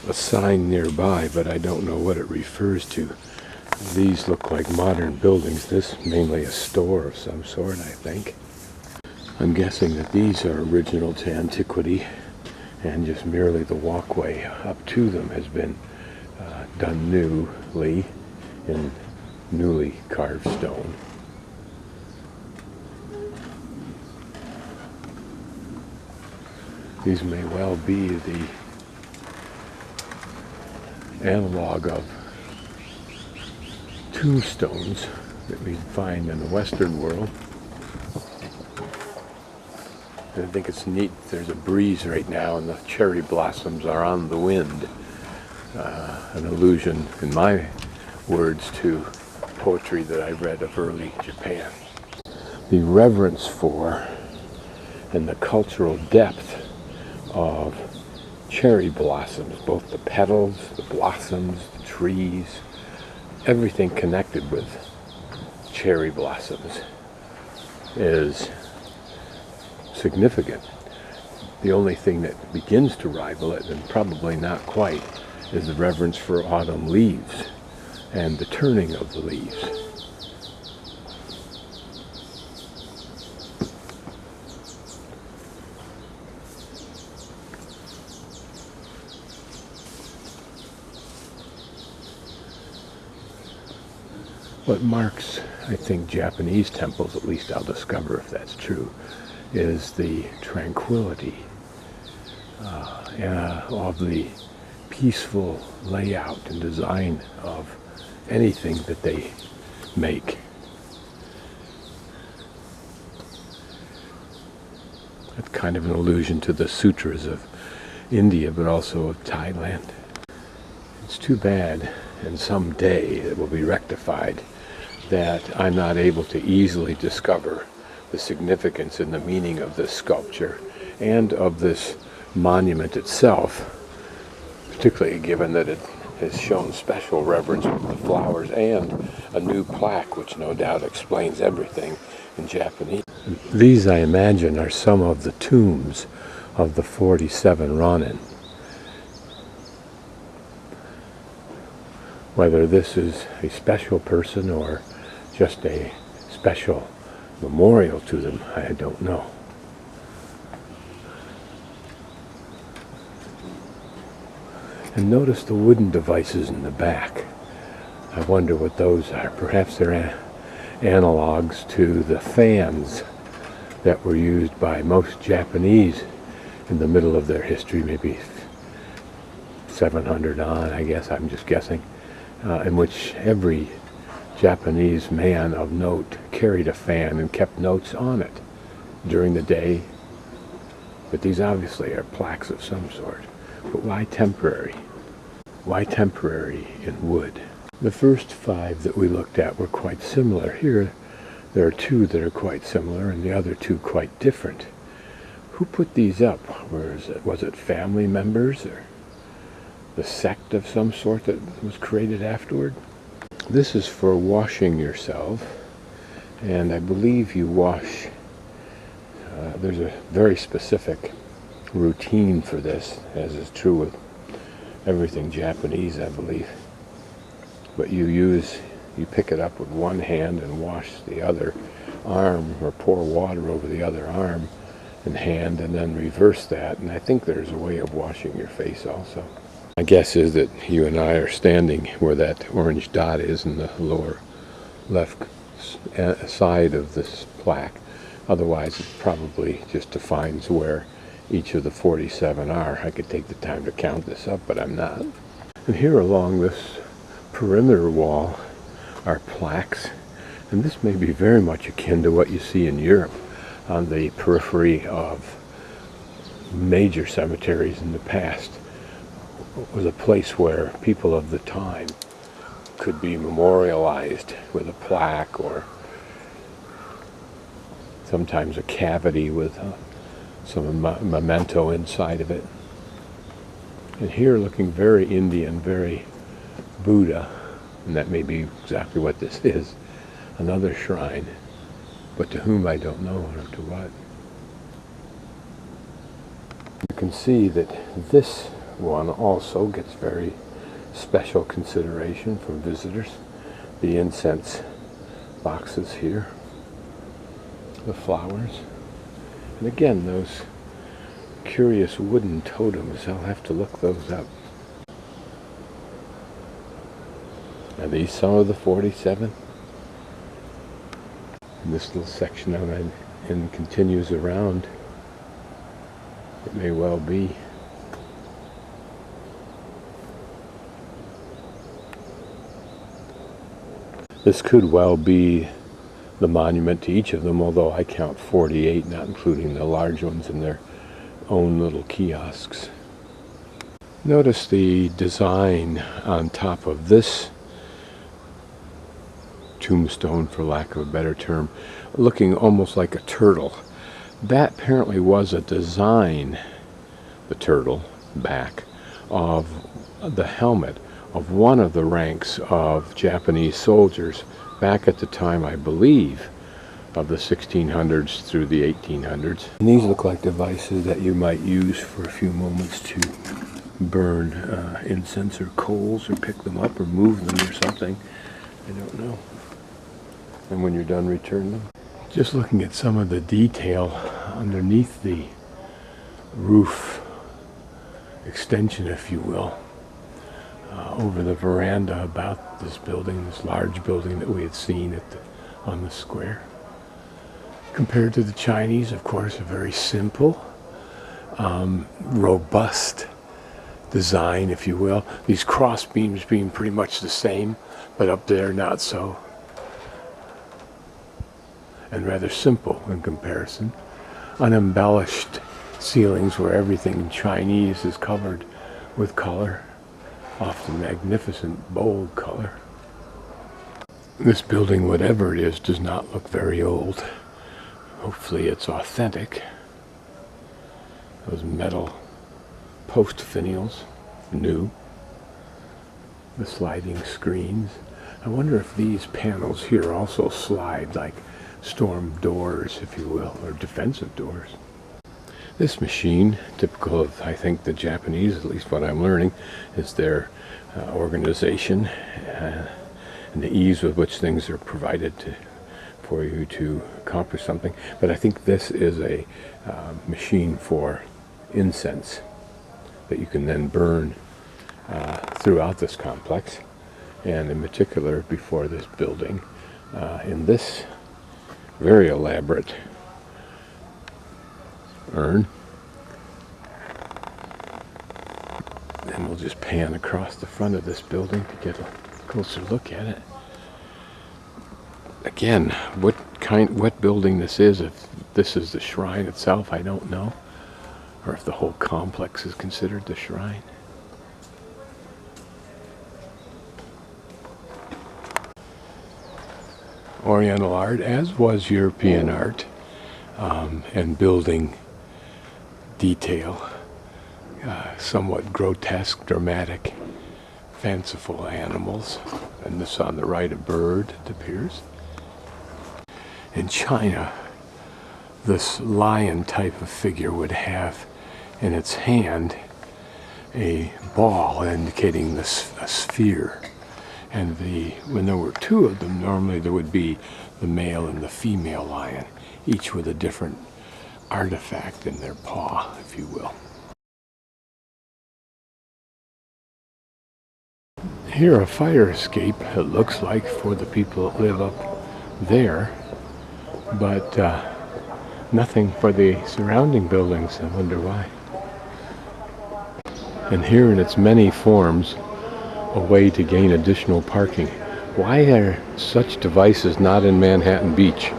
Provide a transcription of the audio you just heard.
a sign nearby, but I don't know what it refers to. These look like modern buildings. This mainly a store of some sort, I think. I'm guessing that these are original to antiquity, and just merely the walkway up to them has been done newly in newly carved stone. These may well be the analog of tombstones that we find in the Western world. And I think it's neat. There's a breeze right now and the cherry blossoms are on the wind. An allusion, in my words, to poetry that I read of early Japan. The reverence for and the cultural depth of cherry blossoms, both the petals, the blossoms, the trees, everything connected with cherry blossoms is significant. The only thing that begins to rival it, and probably not quite, is the reverence for autumn leaves and the turning of the leaves. What marks, I think, Japanese temples, at least I'll discover if that's true, is the tranquility of the peaceful layout and design of anything that they make. That's kind of an allusion to the sutras of India, but also of Thailand. It's too bad, and someday it will be rectified, that I'm not able to easily discover the significance and the meaning of this sculpture and of this monument itself, particularly given that it has shown special reverence with the flowers and a new plaque, which no doubt explains everything in Japanese. These, I imagine, are some of the tombs of the 47 Ronin. Whether this is a special person or just a special memorial to them, I don't know. And notice the wooden devices in the back. I wonder what those are. Perhaps they're analogs to the fans that were used by most Japanese in the middle of their history, maybe 700 on, I guess, I'm just guessing, in which every Japanese man of note carried a fan and kept notes on it during the day. But these obviously are plaques of some sort. But why temporary? Why temporary in wood? The first 5 that we looked at were quite similar. Here there are 2 that are quite similar and the other 2 quite different. Who put these up? Where is it? Was it family members or the sect of some sort that was created afterward? This is for washing yourself, and I believe you wash, there's a very specific routine for this, as is true with everything Japanese, I believe. But you pick it up with one hand and wash the other arm, or pour water over the other arm and hand, and then reverse that. And I think there's a way of washing your face also. My guess is that you and I are standing where that orange dot is in the lower left side of this plaque. Otherwise, it probably just defines where each of the 47 are. I could take the time to count this up, but I'm not. And here along this perimeter wall are plaques, and this may be very much akin to what you see in Europe on the periphery of major cemeteries in the past. It was a place where people of the time could be memorialized with a plaque, or sometimes a cavity with some memento inside of it. And here, looking very Indian, very Buddha, and that may be exactly what this is, another shrine, but to whom I don't know, or to what. You can see that this one also gets very special consideration from visitors. The incense boxes here, the flowers, and again those curious wooden totems. I'll have to look those up. Are these some of the 47? And this little section of it and continues around. It may well be. This could well be the monument to each of them, although I count 48, not including the large ones in their own little kiosks. Notice the design on top of this tombstone, for lack of a better term, looking almost like a turtle. That apparently was a design, the turtle back, of the helmet of one of the ranks of Japanese soldiers back at the time, I believe, of the 1600s through the 1800s. And these look like devices that you might use for a few moments to burn incense or coals, or pick them up or move them or something. I don't know. And when you're done, return them. Just looking at some of the detail underneath the roof extension, if you will, over the veranda about this building, this large building that we had seen on the square. Compared to the Chinese, of course, a very simple, robust design, if you will. These cross beams being pretty much the same, but up there not so. And rather simple in comparison. Unembellished ceilings where everything Chinese is covered with color, often magnificent, bold color. This building, whatever it is, does not look very old. Hopefully it's authentic. Those metal post finials, new. The sliding screens. I wonder if these panels here also slide like storm doors, if you will, or defensive doors. This machine, typical of, I think, the Japanese, at least what I'm learning, is their organization and the ease with which things are provided for you to accomplish something. But I think this is a machine for incense that you can then burn throughout this complex, and in particular before this building, in this very elaborate urn. And we'll just pan across the front of this building to get a closer look at it. Again, what building this is, if this is the shrine itself, I don't know. Or if the whole complex is considered the shrine. Oriental art, as was European art, and building detail, somewhat grotesque, dramatic, fanciful animals. And this on the right, a bird, it appears. In China, this lion type of figure would have in its hand a ball indicating a sphere. And when there were two of them, normally there would be the male and the female lion, each with a different artifact in their paw, if you will. Here, a fire escape, it looks like, for the people that live up there, but nothing for the surrounding buildings. I wonder why. And here, in its many forms, a way to gain additional parking. Why are such devices not in Manhattan Beach?